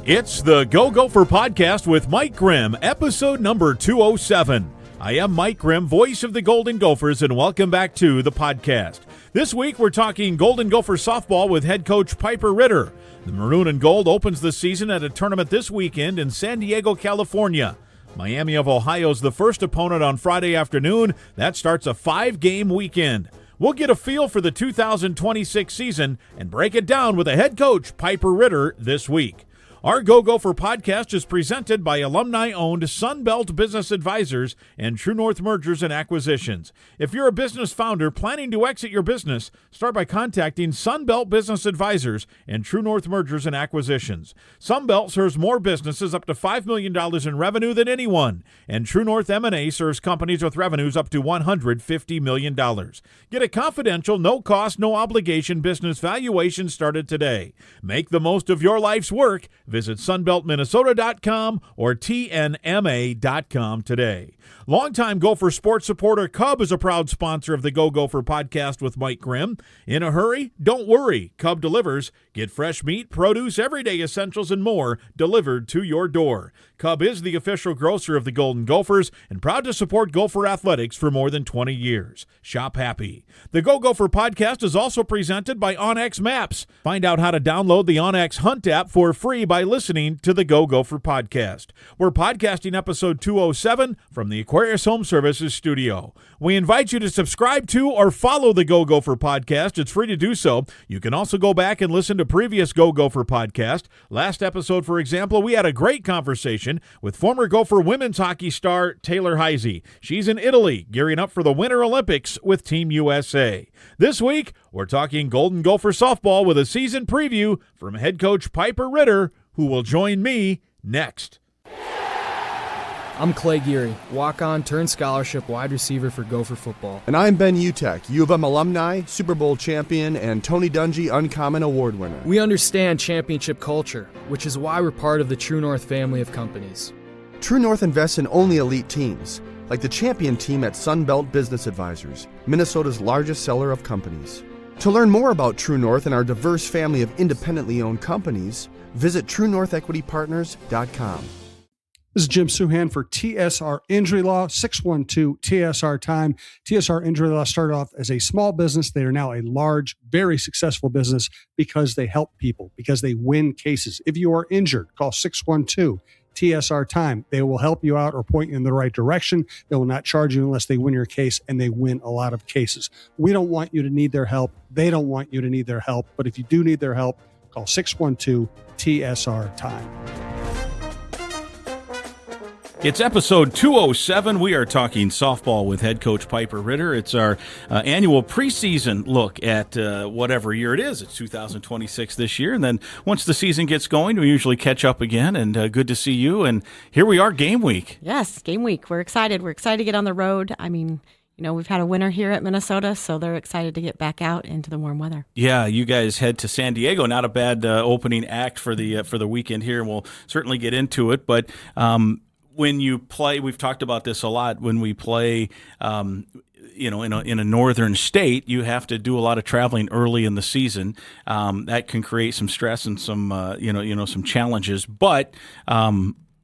It's the Go Gopher Podcast with Mike Grimm, episode number 207. I am Mike Grimm, voice of the Golden Gophers, and welcome back to the podcast. This week, we're talking Golden Gopher softball with head coach Piper Ritter. The Maroon and Gold opens the season at a tournament this weekend in San Diego, California. Miami of Ohio is the first opponent on Friday afternoon. That starts a 5-game weekend. We'll get a feel for the 2026 season and break it down with the head coach Piper Ritter this week. Our Go Gopher podcast is presented by alumni-owned Sunbelt Business Advisors and True North Mergers and Acquisitions. If you're a business founder planning to exit your business, start by contacting Sunbelt Business Advisors and True North Mergers and Acquisitions. Sunbelt serves more businesses up to $5 million in revenue than anyone, and True North M&A serves companies with revenues up to $150 million. Get a confidential, no-cost, no-obligation business valuation started today. Make the most of your life's work. Visit sunbeltminnesota.com or tnma.com today. Longtime Gopher sports supporter Cub is a proud sponsor of the Go Gopher podcast with Mike Grimm. In a hurry? Don't worry. Cub delivers. Get fresh meat, produce, everyday essentials, and more delivered to your door. Cub is the official grocer of the Golden Gophers and proud to support Gopher athletics for more than 20 years. Shop happy. The Go Gopher podcast is also presented by onX Maps. Find out how to download the onX Hunt app for free by listening to the Go Gopher podcast. We're podcasting episode 207 from the Aquarius Home Services studio. We invite you to subscribe to or follow the Go Gopher podcast. It's free to do so. You can also go back and listen to previous Go Gopher podcast. Last episode, for example, we had a great conversation with former Gopher women's hockey star Taylor Heisey. She's in Italy, gearing up for the Winter Olympics with Team USA. This week, we're talking Golden Gopher softball with a season preview from head coach Piper Ritter, who will join me next. I'm Clay Geary, walk-on turned scholarship wide receiver for Gopher football. And I'm Ben Utek, U of M alumni, Super Bowl champion, and Tony Dungy Uncommon Award winner. We understand championship culture, which is why we're part of the True North family of companies. True North invests in only elite teams, like the champion team at Sunbelt Business Advisors, Minnesota's largest seller of companies. To learn more about True North and our diverse family of independently owned companies, visit TrueNorthEquityPartners.com. This is Jim Suhan for TSR Injury Law, 612 TSR Time. TSR Injury Law started off as a small business. They are now a large, very successful business because they help people, because they win cases. If you are injured, call 612 TSR Time. They will help you out or point you in the right direction. They will not charge you unless they win your case, and they win a lot of cases. We don't want you to need their help. They don't want you to need their help. But if you do need their help, call 612 TSR Time. It's episode 207. We are talking softball with head coach Piper Ritter. It's our annual preseason look at whatever year it is. It's 2026 this year. And then once the season gets going, we usually catch up again. And good to see you. And here we are, game week. Yes, game week. We're excited. We're excited to get on the road. I mean, you know, we've had a winter here at Minnesota, so they're excited to get back out into the warm weather. Yeah, you guys head to San Diego. Not a bad opening act for the weekend here, and we'll certainly get into it. But when you play, we've talked about this a lot, when we play in a northern state, you have to do a lot of traveling early in the season. That can create some stress and some some challenges. But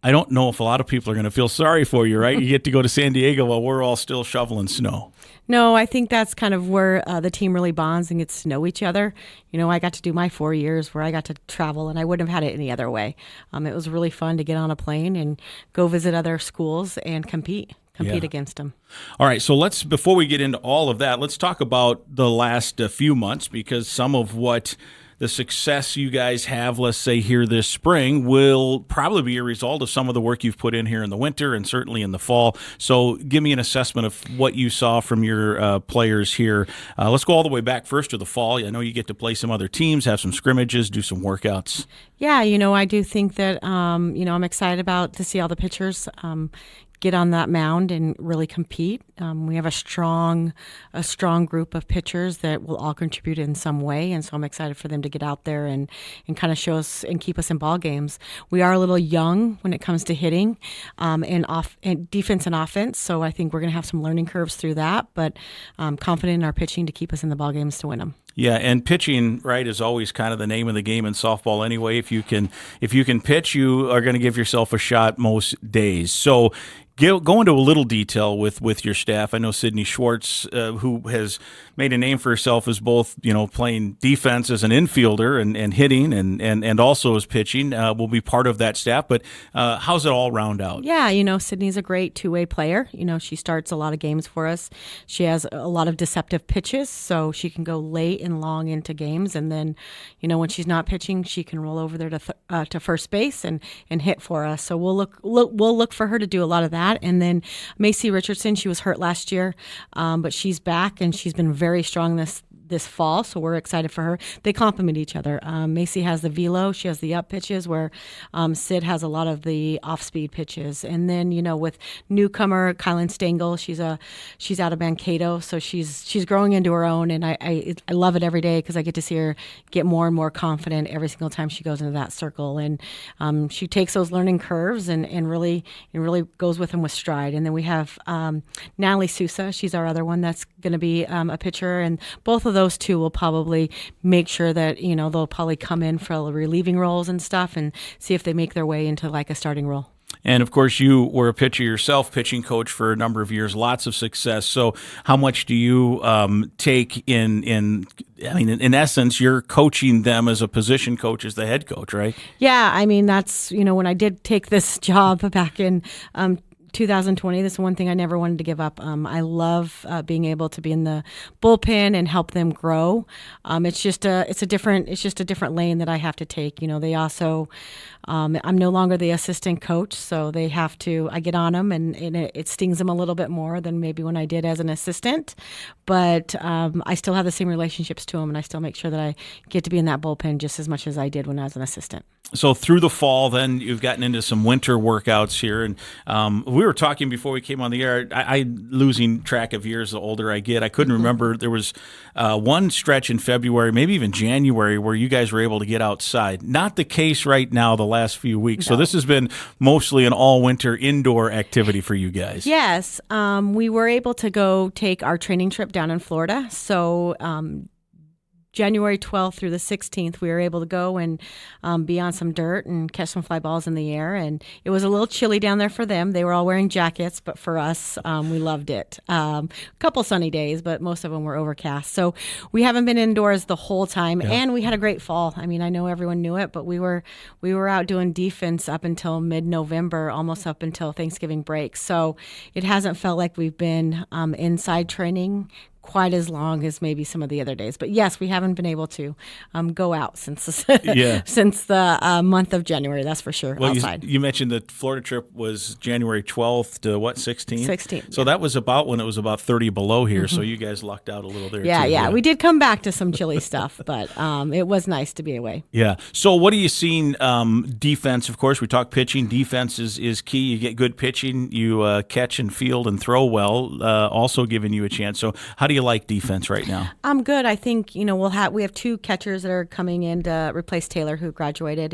I don't know if a lot of people are going to feel sorry for you, right? You get to go to San Diego while we're all still shoveling snow. No, I think that's kind of where the team really bonds and gets to know each other. You know, I got to do my 4 years where I got to travel, and I wouldn't have had it any other way. It was really fun to get on a plane and go visit other schools and compete against them. All right, so before we get into all of that, let's talk about the last few months, because some of what the success you guys have, let's say, here this spring will probably be a result of some of the work you've put in here in the winter and certainly in the fall. So give me an assessment of what you saw from your players here. Let's go all the way back first to the fall. I know you get to play some other teams, have some scrimmages, do some workouts. Yeah, I do think that, I'm excited to see all the pitchers get on that mound and really compete. We have a strong group of pitchers that will all contribute in some way, and so I'm excited for them to get out there and kind of show us and keep us in ball games. We are a little young when it comes to hitting and defense and offense, so I think we're going to have some learning curves through that, but I'm confident in our pitching to keep us in the ball games to win them. Yeah, and pitching, right, is always kind of the name of the game in softball anyway. If you can pitch, you are going to give yourself a shot most days. So go into a little detail with your staff. I know Sydney Schwartz, who has made a name for herself as both, playing defense as an infielder and hitting and also as pitching, will be part of that staff. But how's it all round out? Yeah, Sydney's a great two-way player. She starts a lot of games for us. She has a lot of deceptive pitches, so she can go late and long into games. And then, when she's not pitching, she can roll over there to first base and hit for us. So we'll look for her to do a lot of that. And then Macy Richardson, she was hurt last year, but she's back and she's been very strong this fall, so we're excited for her. They complement each other. Macy has the velo, she has the up pitches, where Sid has a lot of the off-speed pitches. And then, with newcomer Kylan Stengel, she's out of Mankato, so she's growing into her own, and I love it every day because I get to see her get more and more confident every single time she goes into that circle. And she takes those learning curves and really goes with them with stride. And then we have Natalie Sousa, she's our other one that's going to be a pitcher, and both of those two will probably make sure that they'll probably come in for relieving roles and stuff and see if they make their way into like a starting role. And of course, you were a pitcher yourself, pitching coach for a number of years, lots of success. So how much do you take in essence, you're coaching them as a position coach, as the head coach, right? Yeah, that's, when I did take this job back in 2020, this is one thing I never wanted to give up. I love being able to be in the bullpen and help them grow. It's just a different lane that I have to take. They also, I'm no longer the assistant coach, so they have to. I get on them, and it stings them a little bit more than maybe when I did as an assistant. But I still have the same relationships to them, and I still make sure that I get to be in that bullpen just as much as I did when I was an assistant. So through the fall, then you've gotten into some winter workouts here, and we were talking before we came on the air. I losing track of years the older I get. I couldn't remember. There was one stretch in February, maybe even January, where you guys were able to get outside. Not the case right now the last few weeks. No. So this has been mostly an all-winter indoor activity for you guys. Yes. We were able to go take our training trip down in Florida. So January 12th through the 16th, we were able to go and be on some dirt and catch some fly balls in the air. And it was a little chilly down there for them. They were all wearing jackets, but for us, we loved it. A couple sunny days, but most of them were overcast. So we haven't been indoors the whole time, and we had a great fall. I know everyone knew it, but we were out doing defense up until mid-November, almost up until Thanksgiving break. So it hasn't felt like we've been inside training quite as long as maybe some of the other days. But yes, we haven't been able to go out since the month of January, that's for sure, outside. You mentioned the Florida trip was January 12th to what, 16th? 16th. So that was about when it was about 30 below here, so you guys lucked out a little there too. Yeah. We did come back to some chilly stuff, but it was nice to be away. Yeah. So what are you seeing defense? Of course, we talk pitching. Defense is key. You get good pitching, you catch and field and throw well, also giving you a chance. So how do you like defense right now? I'm good. I think we have two catchers that are coming in to replace Taylor, who graduated.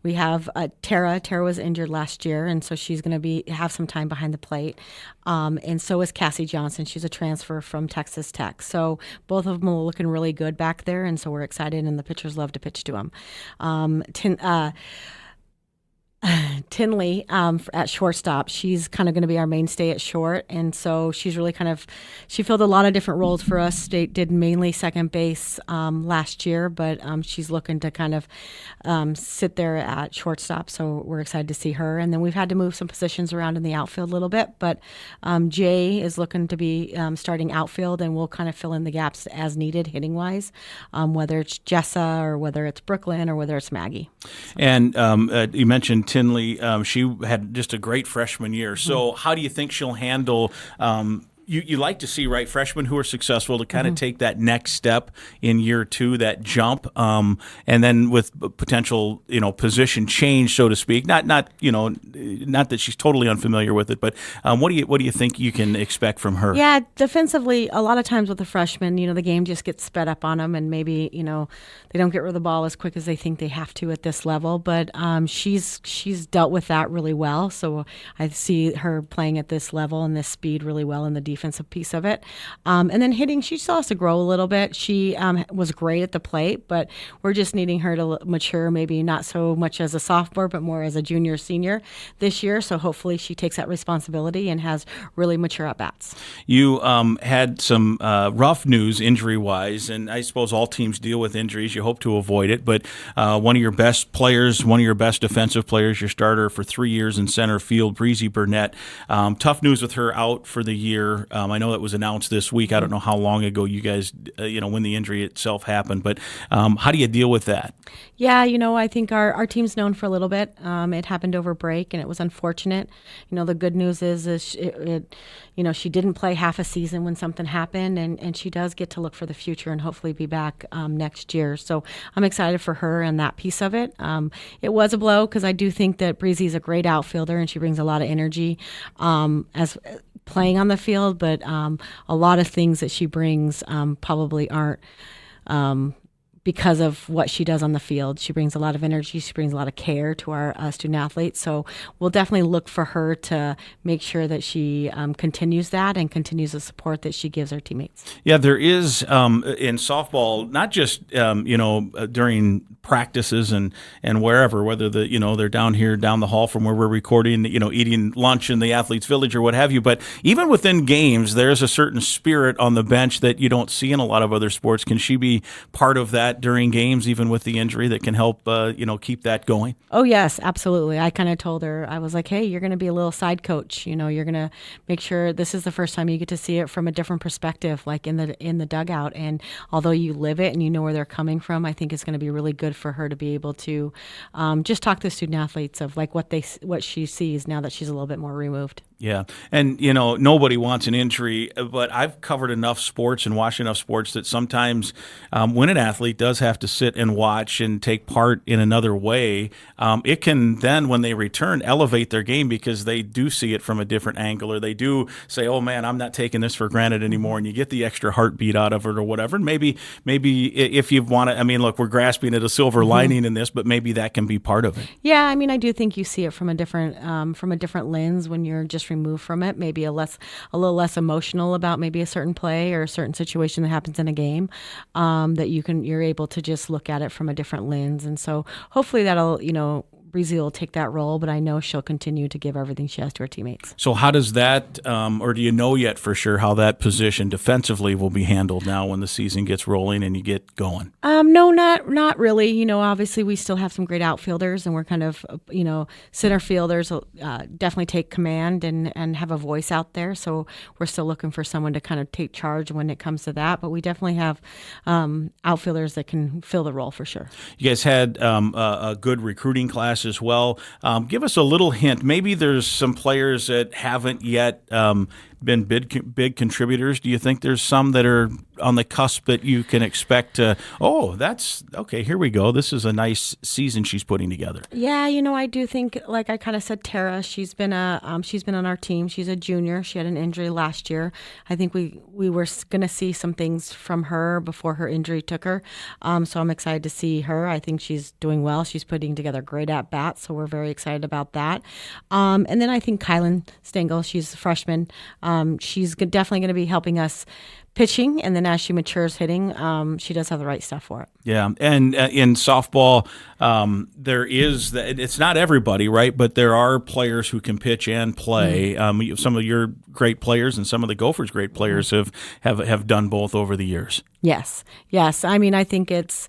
We have Tara. Tara was injured last year, and so she's going to have some time behind the plate. And so is Cassie Johnson. She's a transfer from Texas Tech. So both of them are looking really good back there, and so we're excited. And the pitchers love to pitch to them. Tinley at shortstop, she's kind of going to be our mainstay at short, and so she's really she filled a lot of different roles for us. They did mainly second base last year, but she's looking to kind of sit there at shortstop, so we're excited to see her. And then we've had to move some positions around in the outfield a little bit, but Jay is looking to be starting outfield, and we'll kind of fill in the gaps as needed hitting wise, whether it's Jessa or whether it's Brooklyn or whether it's Maggie. So. And you mentioned Tinley, she had just a great freshman year. So how do you think she'll handle you like to see, right, freshmen who are successful to kind of take that next step in year two, that jump, and then with potential, position change, so to speak. Not that she's totally unfamiliar with it, but what do you think you can expect from her? Yeah, defensively, a lot of times with the freshmen, the game just gets sped up on them, and maybe they don't get rid of the ball as quick as they think they have to at this level. But she's dealt with that really well. So I see her playing at this level and this speed really well in the defense defensive piece of it. And then hitting, she still has to grow a little bit. She was great at the plate, but we're just needing her to mature, maybe not so much as a sophomore, but more as a junior, senior this year. So hopefully she takes that responsibility and has really mature at-bats. You had some rough news injury-wise, and I suppose all teams deal with injuries. You hope to avoid it, but one of your best players, one of your best defensive players, your starter for 3 years in center field, Breezy Burnett. Tough news with her out for the year. I know that was announced this week. I don't know how long ago you guys, when the injury itself happened, but how do you deal with that? Yeah, I think our team's known for a little bit. It happened over break, and it was unfortunate. The good news is she didn't play half a season when something happened, and she does get to look for the future and hopefully be back next year. So I'm excited for her and that piece of it. It was a blow because I do think that Breezy's a great outfielder and she brings a lot of energy as playing on the field, but a lot of things that she brings probably aren't because of what she does on the field. She brings a lot of energy. She brings a lot of care to our student athletes. So we'll definitely look for her to make sure that she continues that and continues the support that she gives our teammates. Yeah, there is in softball, not just during practices and wherever, whether they're down here down the hall from where we're recording, eating lunch in the athletes village or what have you, but even within games, there's a certain spirit on the bench that you don't see in a lot of other sports. Can she be part of that during games, even with the injury, that can help keep that going? Oh yes, absolutely. I kind of told her, I was like, hey, you're going to be a little side coach. You're going to make sure this is the first time you get to see it from a different perspective, like in the dugout. And although you live it and you know where they're coming from, I think it's going to be really good for her to be able to just talk to student athletes of like what she sees now that she's a little bit more removed. Yeah. And, nobody wants an injury, but I've covered enough sports and watched enough sports that sometimes when an athlete does have to sit and watch and take part in another way, it can then, when they return, elevate their game because they do see it from a different angle, or they do say, oh, man, I'm not taking this for granted anymore, and you get the extra heartbeat out of it or whatever. And maybe if you want to, look, we're grasping at a silver lining in this, but maybe that can be part of it. Yeah, I do think you see it from a different lens when you're just removed from it, maybe a little less emotional about maybe a certain play or a certain situation that happens in a game, that you're able to just look at it from a different lens. And so hopefully that'll, Breezy will take that role, but I know she'll continue to give everything she has to her teammates. So how does that, or do you know yet for sure how that position defensively will be handled now when the season gets rolling and you get going? No, not really. Obviously we still have some great outfielders, and we're kind of, center fielders definitely take command and have a voice out there. So we're still looking for someone to kind of take charge when it comes to that. But we definitely have outfielders that can fill the role for sure. You guys had a good recruiting class as well. Give us a little hint. Maybe there's some players that haven't yet been big contributors. Do you think there's some that are on the cusp that you can expect to, that's okay, here we go, this is a nice season she's putting together? Yeah, I do think, like I kind of said, Tara, she's been on our team. She's a junior. She had an injury last year. I think we were going to see some things from her before her injury took her. So I'm excited to see her. I think she's doing well. She's putting together great at-bats, so we're very excited about that. And then I think Kylan Stengel, she's a freshman. She's definitely going to be helping us pitching, and then as she matures hitting, she does have the right stuff for it. Yeah, and in softball, there is it's not everybody, right? But there are players who can pitch and play. Some of your great players and some of the Gophers' great players have done both over the years. Yes. I think it's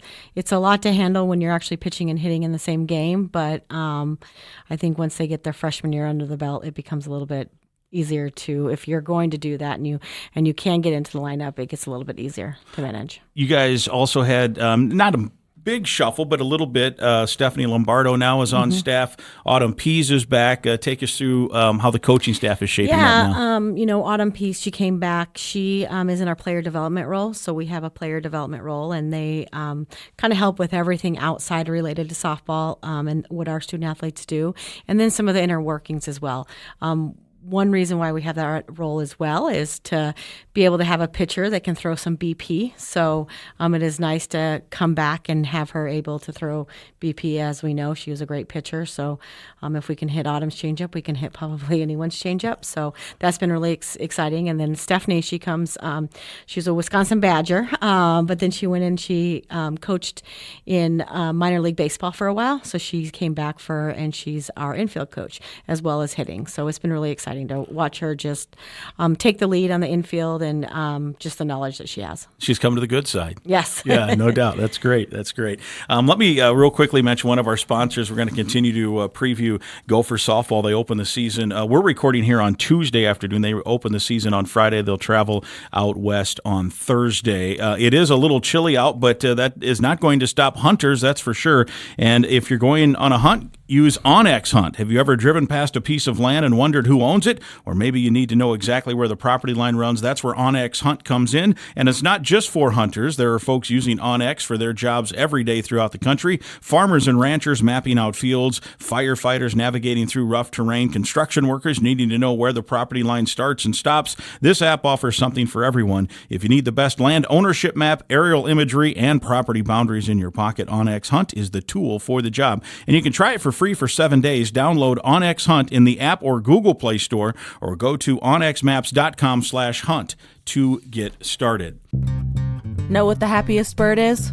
a lot to handle when you're actually pitching and hitting in the same game. But I think once they get their freshman year under the belt, it becomes a little bit easier to, if you're going to do that and you can get into the lineup, it gets a little bit easier to manage. You guys also had not a big shuffle, but a little bit. Stephanie Lombardo now is on staff. Autumn Pease is back. Take us through how the coaching staff is shaping up now. Autumn Pease, she came back. She is in our player development role. So we have a player development role, and they kind of help with everything outside related to softball and what our student athletes do, and then some of the inner workings as well. one reason why we have that role as well is to be able to have a pitcher that can throw some BP. So it is nice to come back and have her able to throw BP. As we know, she was a great pitcher. So if we can hit Autumn's changeup, we can hit probably anyone's changeup. So that's been really exciting. And then Stephanie, she comes, she's a Wisconsin Badger, but then she went and she coached in minor league baseball for a while. So she came back and she's our infield coach as well as hitting. So it's been really exciting to watch her just take the lead on the infield and just the knowledge that she has. She's come to the good side. Yes. Yeah, no doubt. That's great. That's great. Let me real quickly mention one of our sponsors. We're going to continue to preview Gopher softball. They open the season. We're recording here on Tuesday afternoon. They open the season on Friday. They'll travel out west on Thursday. It is a little chilly out, but that is not going to stop hunters, that's for sure. And if you're going on a hunt, use OnX Hunt. Have you ever driven past a piece of land and wondered who owns it? Or maybe you need to know exactly where the property line runs. That's where OnX Hunt comes in. And it's not just for hunters. There are folks using OnX for their jobs every day throughout the country. Farmers and ranchers mapping out fields, firefighters navigating through rough terrain, construction workers needing to know where the property line starts and stops. This app offers something for everyone. If you need the best land ownership map, aerial imagery, and property boundaries in your pocket, OnX Hunt is the tool for the job. And you can try it for free for 7 days. Download OnX Hunt in the app or Google Play Store, or go to onxmaps.com/hunt to get started. Know what the happiest bird is?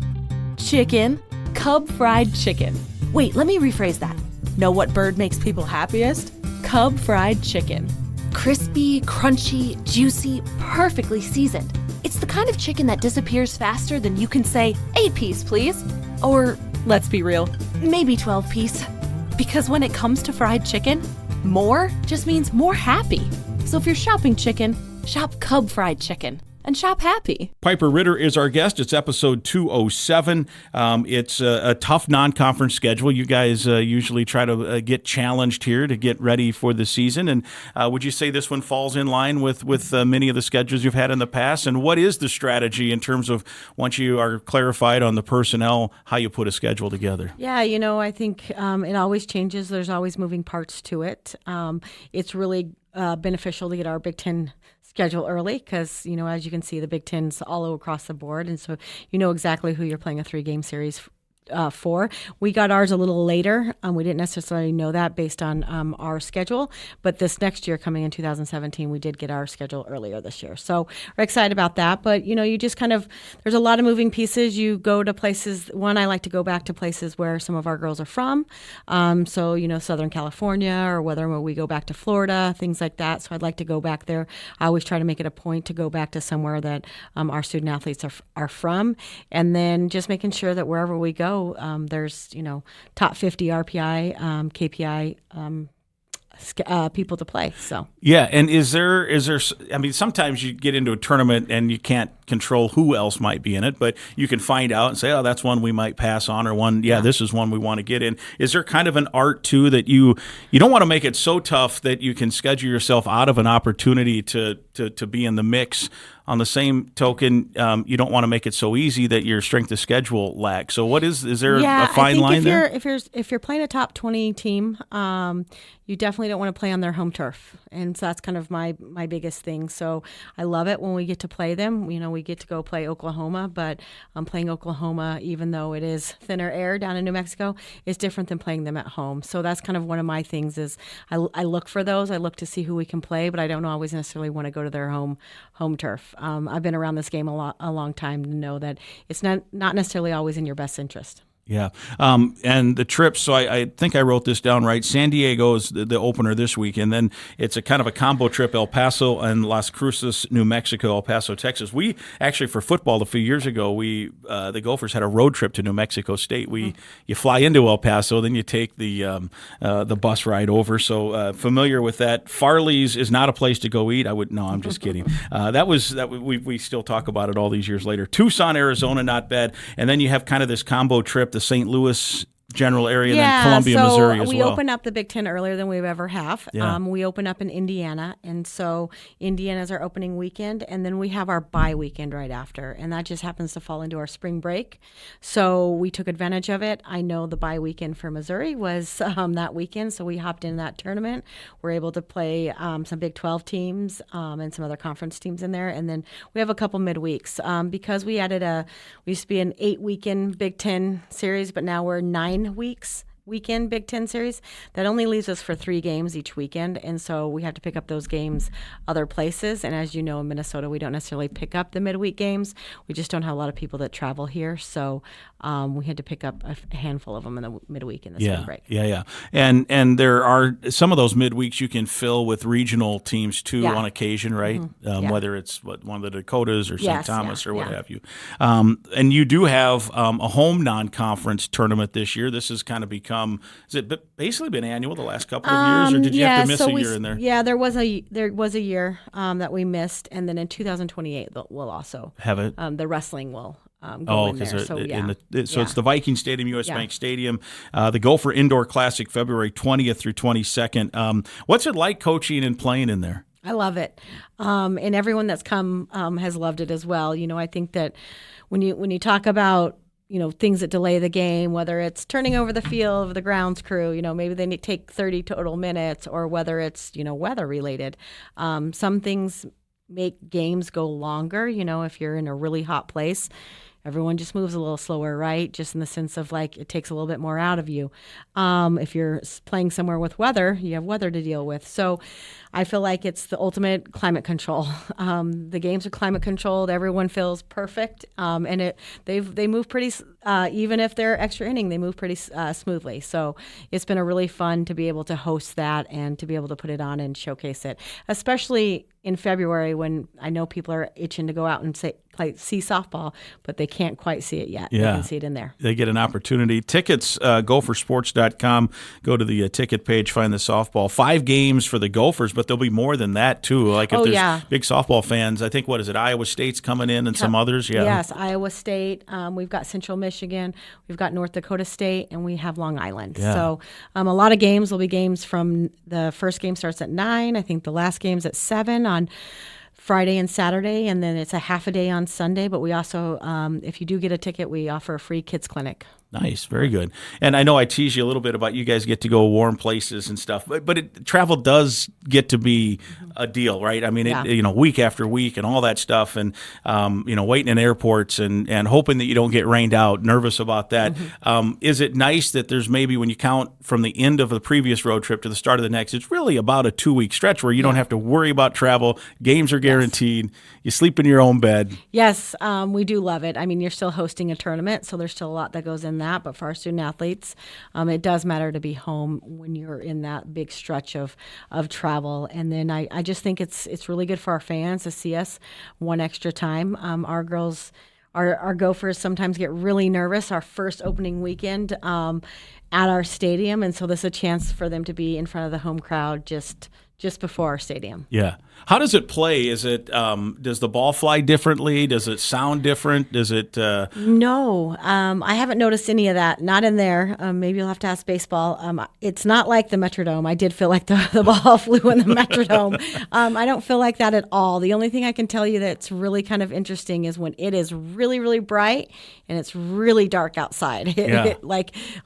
Chicken. Cub fried chicken. Wait, let me rephrase that. Know what bird makes people happiest? Cub fried chicken. Crispy, crunchy, juicy, perfectly seasoned. It's the kind of chicken that disappears faster than you can say, 8-piece, please. Or, let's be real, maybe 12-piece. Because when it comes to fried chicken, more just means more happy. So if you're shopping chicken, shop Cub fried chicken and shop happy. Piper Ritter is our guest. It's episode 207. It's a tough non-conference schedule. You guys usually try to get challenged here to get ready for the season. And would you say this one falls in line with many of the schedules you've had in the past? And what is the strategy in terms of, once you are clarified on the personnel, how you put a schedule together? Yeah, I think it always changes. There's always moving parts to it. It's really beneficial to get our Big Ten schedule early because, as you can see, the Big Ten's all across the board. And so you know exactly who you're playing a 3-game series for. We got ours a little later. We didn't necessarily know that based on our schedule, but this next year coming in 2017, we did get our schedule earlier this year. So we're excited about that. But, you just there's a lot of moving pieces. You go to places, I like to go back to places where some of our girls are from. So, Southern California, or whether we go back to Florida, things like that. So I'd like to go back there. I always try to make it a point to go back to somewhere that our student athletes are from. And then just making sure that wherever we go, there's, top 50 RPI, KPI people to play. So yeah, and is there? I mean, sometimes you get into a tournament and you can't control who else might be in it, but you can find out and say, oh, that's one we might pass on, or one, this is one we want to get in. Is there kind of an art too that you don't want to make it so tough that you can schedule yourself out of an opportunity to be in the mix? On the same token, you don't want to make it so easy that your strength of schedule lacks. So what is there a fine line there? If you're playing a top 20 team, you definitely don't want to play on their home turf. And so that's kind of my biggest thing. So I love it when we get to play them. We get to go play Oklahoma, but playing Oklahoma, even though it is thinner air down in New Mexico, is different than playing them at home. So that's kind of one of my things is I look for those. I look to see who we can play, but I don't always necessarily want to go to their home turf. I've been around this game a long time to know that it's not necessarily always in your best interest. Yeah. And the trips, so I think I wrote this down right. San Diego is the opener this week, and then it's a kind of a combo trip, El Paso and Las Cruces, New Mexico, El Paso, Texas. We actually, for football, a few years ago, the Gophers had a road trip to New Mexico State. You fly into El Paso, then you take the bus ride over. So familiar with that. Farley's is not a place to go eat. I'm just kidding. We still talk about it all these years later. Tucson, Arizona, not bad. And then you have kind of this combo trip, the St. Louis general area, and then Columbia, Missouri as well. We opened up the Big Ten earlier than we've ever have. Yeah. We opened up in Indiana, and so Indiana's our opening weekend, and then we have our bye weekend right after, and that just happens to fall into our spring break. So we took advantage of it. I know the bye weekend for Missouri was that weekend, so we hopped in that tournament. We're able to play some Big 12 teams and some other conference teams in there, and then we have a couple midweeks because we used to be an 8-weekend Big Ten series, but now we're 9 weeks weekend Big Ten series. That only leaves us for 3 games each weekend, and so we have to pick up those games other places. And as you know, in Minnesota, we don't necessarily pick up the midweek games. We just don't have a lot of people that travel here, so we had to pick up a handful of them in the midweek in the spring break. Yeah. And there are some of those midweeks you can fill with regional teams too on occasion, right? Mm-hmm. Whether it's one of the Dakotas or St. Thomas or what have you. And you do have a home non-conference tournament this year. This has kind of become, has it basically been annual the last couple of years, or did you have to miss a year in there? Yeah, there was a year that we missed, and then in 2028 we'll also have it. The wrestling will go in there. It's the Viking Stadium, U.S. Bank Stadium, the Gopher Indoor Classic, February 20th through 22nd. What's it like coaching and playing in there? I love it, and everyone that's come has loved it as well. I think that when you talk about things that delay the game, whether it's turning over the field of the grounds crew, maybe they take 30 total minutes, or whether it's, weather related. Some things make games go longer, if you're in a really hot place. Everyone just moves a little slower, right? Just in the sense of it takes a little bit more out of you. If you're playing somewhere with weather, you have weather to deal with. So I feel like it's the ultimate climate control. The games are climate controlled. Everyone feels perfect, and they move pretty. Even if they're extra inning, they move pretty smoothly. So it's been a really fun to be able to host that and to be able to put it on and showcase it, especially in February when I know people are itching to go out and see softball, but they can't quite see it yet. Yeah. They can see it in there. They get an opportunity. Tickets, gophersports.com. Go to the ticket page, find the softball. 5 games for the Gophers, but there'll be more than that, too. Like if there's big softball fans, I think, Iowa State's coming in and some others? Yeah. Yes, Iowa State. We've got Central Michigan. We've got North Dakota State, and we have Long Island. Yeah. So a lot of games will be games from the first game starts at 9. I think the last game's at 7 on Friday and Saturday, and then it's a half a day on Sunday. But we also, if you do get a ticket, we offer a free kids clinic. Nice, very good. And I know I tease you a little bit about you guys get to go warm places and stuff, but travel does get to be a deal, right? I mean, week after week and all that stuff, and waiting in airports and hoping that you don't get rained out, nervous about that. Mm-hmm. Is it nice that there's maybe, when you count from the end of the previous road trip to the start of the next, it's really about a 2-week stretch where you don't have to worry about travel. Games are guaranteed. Yes. You sleep in your own bed. Yes, we do love it. I mean, you're still hosting a tournament, so there's still a lot that goes in that. But for our student athletes, it does matter to be home when you're in that big stretch of travel. And then I just think it's really good for our fans to see us one extra time. Our girls, our Gophers sometimes get really nervous our first opening weekend at our stadium, and so this is a chance for them to be in front of the home crowd just before our stadium. Yeah. How does it play? Is it does the ball fly differently? Does it sound different? Does it? No, I haven't noticed any of that. Not in there. Maybe you'll have to ask baseball. It's not like the Metrodome. I did feel like the ball flew in the Metrodome. I don't feel like that at all. The only thing I can tell you that's really kind of interesting is when it is really, really bright and it's really dark outside.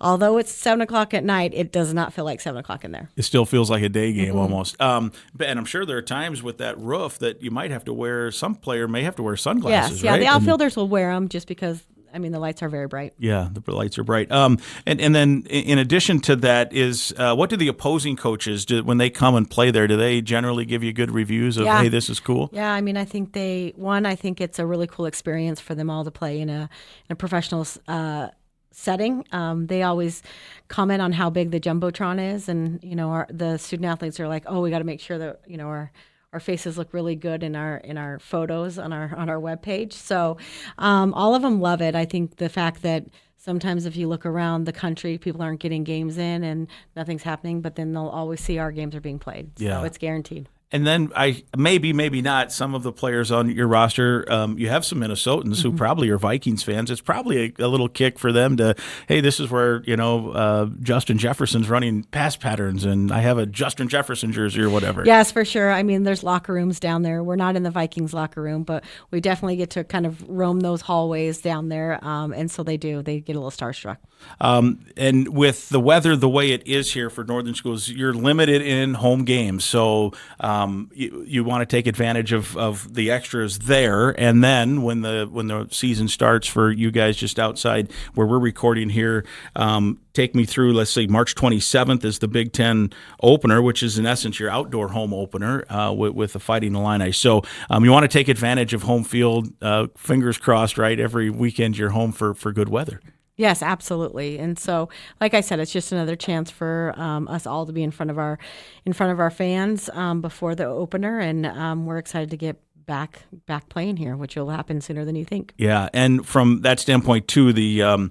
Although it's 7:00 at night, it does not feel like 7:00 in there. It still feels like a day game almost. And I'm sure there are times with that roof that you might have to wear, some player may have to wear sunglasses, right? Right? The outfielders will wear them just because, the lights are very bright. Yeah, the lights are bright. And then in addition to that is, what do the opposing coaches do when they come and play there? Do they generally give you good reviews of, hey, this is cool? Yeah, I think I think it's a really cool experience for them all to play in a professional setting. They always comment on how big the Jumbotron is, and the student athletes are like, oh, we got to make sure that our faces look really good in our photos on our webpage. So all of them love it. I think the fact that sometimes if you look around the country, people aren't getting games in and nothing's happening, but then they'll always see our games are being played. So it's guaranteed. And then maybe not, some of the players on your roster, you have some Minnesotans who probably are Vikings fans. It's probably a little kick for them to, hey, this is where, Justin Jefferson's running pass patterns, and I have a Justin Jefferson jersey or whatever. Yes, for sure. I mean, there's locker rooms down there. We're not in the Vikings locker room, but we definitely get to kind of roam those hallways down there. And so they get a little starstruck. And with the weather the way it is here for Northern schools, you're limited in home games. So you want to take advantage of the extras there. And then when the season starts for you guys just outside where we're recording here, take me through, let's say March 27th is the Big Ten opener, which is in essence your outdoor home opener with the Fighting Illini. So you want to take advantage of home field, fingers crossed, right? Every weekend you're home for good weather. Yes, absolutely. And so, like I said, it's just another chance for us all to be in front of our fans before the opener, and we're excited to get back playing here, which will happen sooner than you think. Yeah, and from that standpoint too, the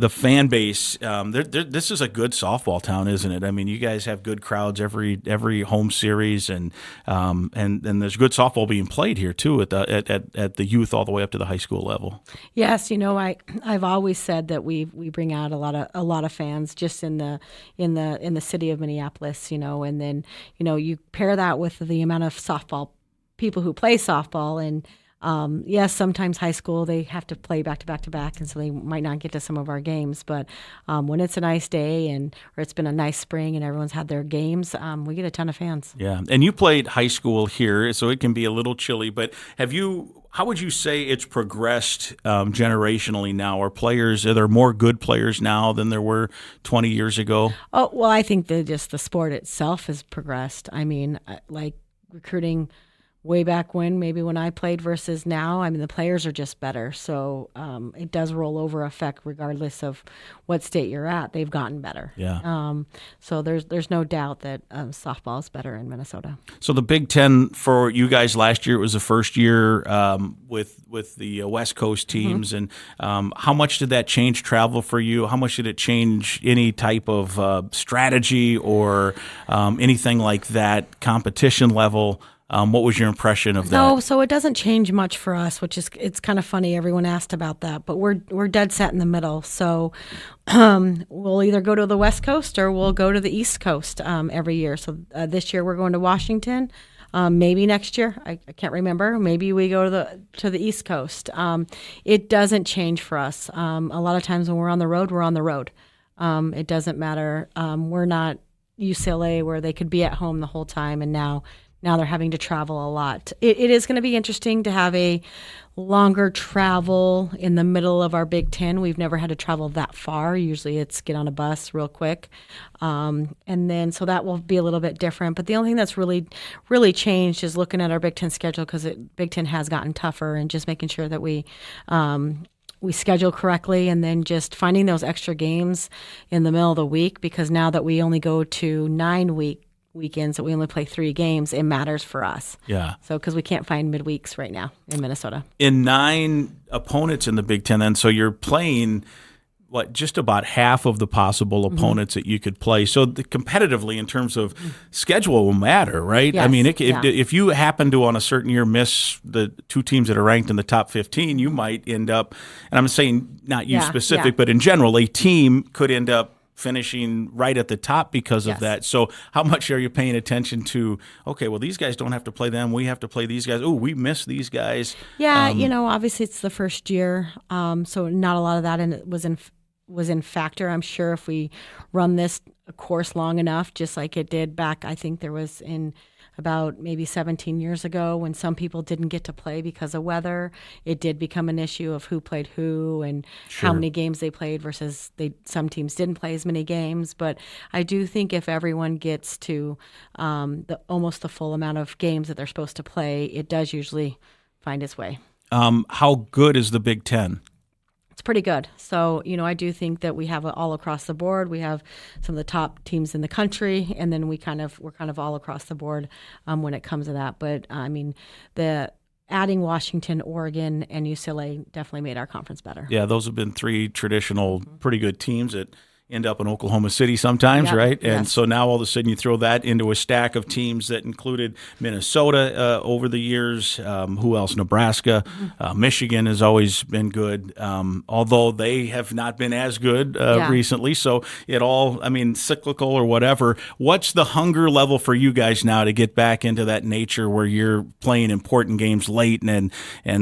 fan base. This is a good softball town, isn't it? I mean, you guys have good crowds every home series, and there's good softball being played here too at the youth all the way up to the high school level. Yes, I've always said that we bring out a lot of fans just in the city of Minneapolis, and then you pair that with the amount of softball people who play softball, and yes, sometimes high school they have to play back to back to back, and so they might not get to some of our games. But when it's a nice day or it's been a nice spring and everyone's had their games, we get a ton of fans. Yeah, and you played high school here, so it can be a little chilly. But how would you say it's progressed generationally now? Are there more good players now than there were 20 years ago? Oh well, I think that just the sport itself has progressed. I mean, like recruiting way back when I played versus now, I mean, the players are just better. So it does roll over effect regardless of what state you're at. They've gotten better. Yeah. So there's no doubt that softball is better in Minnesota. So the Big Ten for you guys last year, it was the first year with the West Coast teams. And how much did that change travel for you? How much did it change any type of strategy or anything like that, competition level? What was your impression of that? No, so it doesn't change much for us, it's kind of funny. Everyone asked about that, but we're dead set in the middle. So we'll either go to the West Coast or we'll go to the East Coast every year. So this year we're going to Washington. Maybe next year, I can't remember. Maybe we go to the East Coast. It doesn't change for us. A lot of times when we're on the road, we're on the road. It doesn't matter. We're not UCLA where they could be at home the whole time, and now they're having to travel a lot. It is going to be interesting to have a longer travel in the middle of our Big Ten. We've never had to travel that far. Usually it's get on a bus real quick. And then so that will be a little bit different. But the only thing that's really, really changed is looking at our Big Ten schedule, because Big Ten has gotten tougher, and just making sure that we schedule correctly, and then just finding those extra games in the middle of the week, because now that we only go to 9 weekends, that we only play 3 games, it matters for us. Yeah. So because we can't find midweeks right now in Minnesota. In 9 opponents in the Big Ten, then, so you're playing just about half of the possible opponents that you could play. So competitively, in terms of schedule, will matter, right? Yes. I mean, if you happen to on a certain year miss the 2 teams that are ranked in the top 15, you might end up, and I'm saying not you specific, but in general, a team could end up finishing right at the top because of that. So how much are you paying attention to, okay, well, these guys don't have to play them, we have to play these guys. Oh, we missed these guys. Yeah, obviously it's the first year, so not a lot of that was in factor. I'm sure if we run this course long enough, just like it did back, I think there was in about maybe 17 years ago, when some people didn't get to play because of weather, it did become an issue of who played who and how many games they played versus some teams didn't play as many games. But I do think if everyone gets to almost the full amount of games that they're supposed to play, it does usually find its way. How good is the Big Ten? It's pretty good. So, I do think that we have it all across the board. We have some of the top teams in the country, and then we're kind of all across the board when it comes to that. But I mean, adding Washington, Oregon, and UCLA definitely made our conference better. Yeah, those have been 3 traditional, pretty good teams that end up in Oklahoma City sometimes, Yep, right? And yes. so now all of a sudden you throw that into a stack of teams that included Minnesota over the years. Who else? Nebraska. Michigan has always been good, although they have not been as good recently. So it all, I mean, cyclical or whatever. What's the hunger level for you guys now to get back into that nature where you're playing important games late and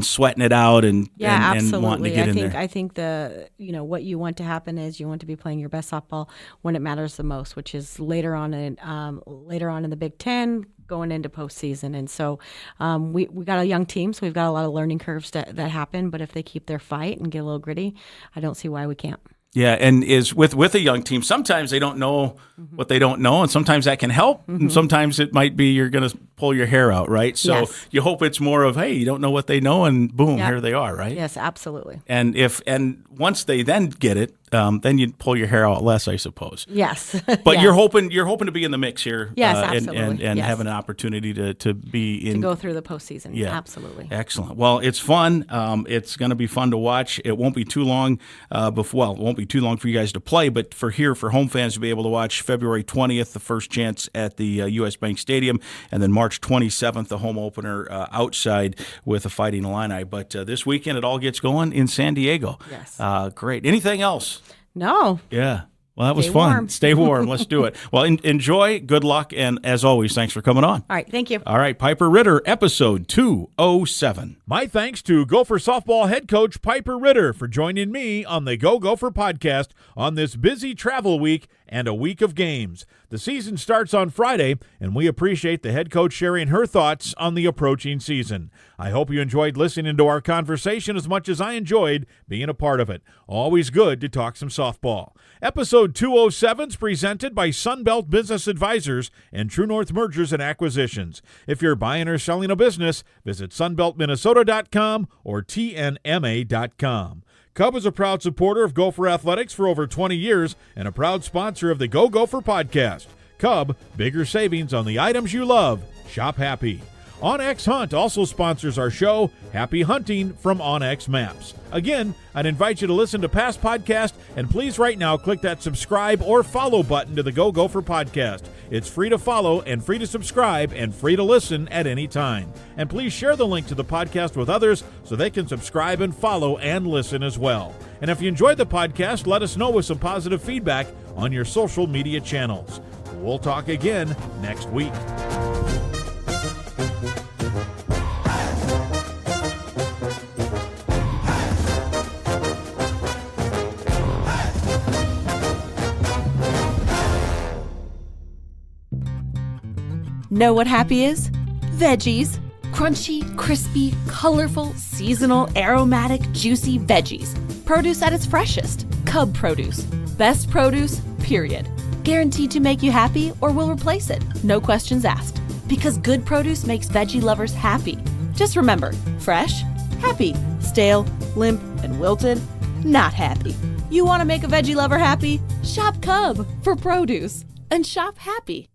sweating it out and absolutely. wanting to get in there? I think what you want to happen is you want to be playing your best softball when it matters the most, which is later on in the Big Ten, going into postseason. And so we got a young team, so we've got a lot of learning curves that happen. But if they keep their fight and get a little gritty, I don't see why we can't. Yeah, and is with a young team, sometimes they don't know what they don't know, and sometimes that can help, and sometimes it might be you're going to pull your hair out, right? So you hope it's more of, hey, you don't know what they know, and boom, here they are, right? Yes, absolutely. And once they then get it, then you pull your hair out less, I suppose. Yes. But yes. you're hoping to be in the mix here. Yes, And absolutely. Yes. have an opportunity to be in. To go through the postseason. Yeah. Absolutely. Excellent. Well, it's fun. It's going to be fun to watch. It won't be too long it won't be too long for you guys to play, but for home fans to be able to watch February 20th, the first chance at the U.S. Bank Stadium, and then March 27th, the home opener outside with the Fighting Illini. But this weekend, it all gets going in San Diego. Yes. Great. Anything else? No. Yeah. Well, that was Stay fun. warm. Stay warm. Let's do it. Well, enjoy. Good luck. And as always, thanks for coming on. All right. Thank you. All right. Piper Ritter, episode 207. My thanks to Gopher softball head coach Piper Ritter for joining me on the Go Gopher podcast on this busy travel week and a week of games. The season starts on Friday, and we appreciate the head coach sharing her thoughts on the approaching season. I hope you enjoyed listening to our conversation as much as I enjoyed being a part of it. Always good to talk some softball. Episode 207 is presented by Sunbelt Business Advisors and True North Mergers and Acquisitions. If you're buying or selling a business, visit sunbeltminnesota.com or tnma.com. Cub is a proud supporter of Gopher Athletics for over 20 years and a proud sponsor of the Go Gopher podcast. Cub, bigger savings on the items you love. Shop happy. OnX Hunt also sponsors our show, Happy Hunting from OnX Maps. Again, I'd invite you to listen to past podcasts, and please right now click that subscribe or follow button to the Go Gopher podcast. It's free to follow and free to subscribe and free to listen at any time. And please share the link to the podcast with others so they can subscribe and follow and listen as well. And if you enjoyed the podcast, let us know with some positive feedback on your social media channels. We'll talk again next week. Know what happy is? Veggies. Crunchy, crispy, colorful, seasonal, aromatic, juicy veggies. Produce at its freshest. Cub produce. Best produce, period. Guaranteed to make you happy or will replace it. No questions asked. Because good produce makes veggie lovers happy. Just remember, fresh, happy. Stale, limp, and wilted, not happy. You want to make a veggie lover happy? Shop Cub for produce. And shop happy.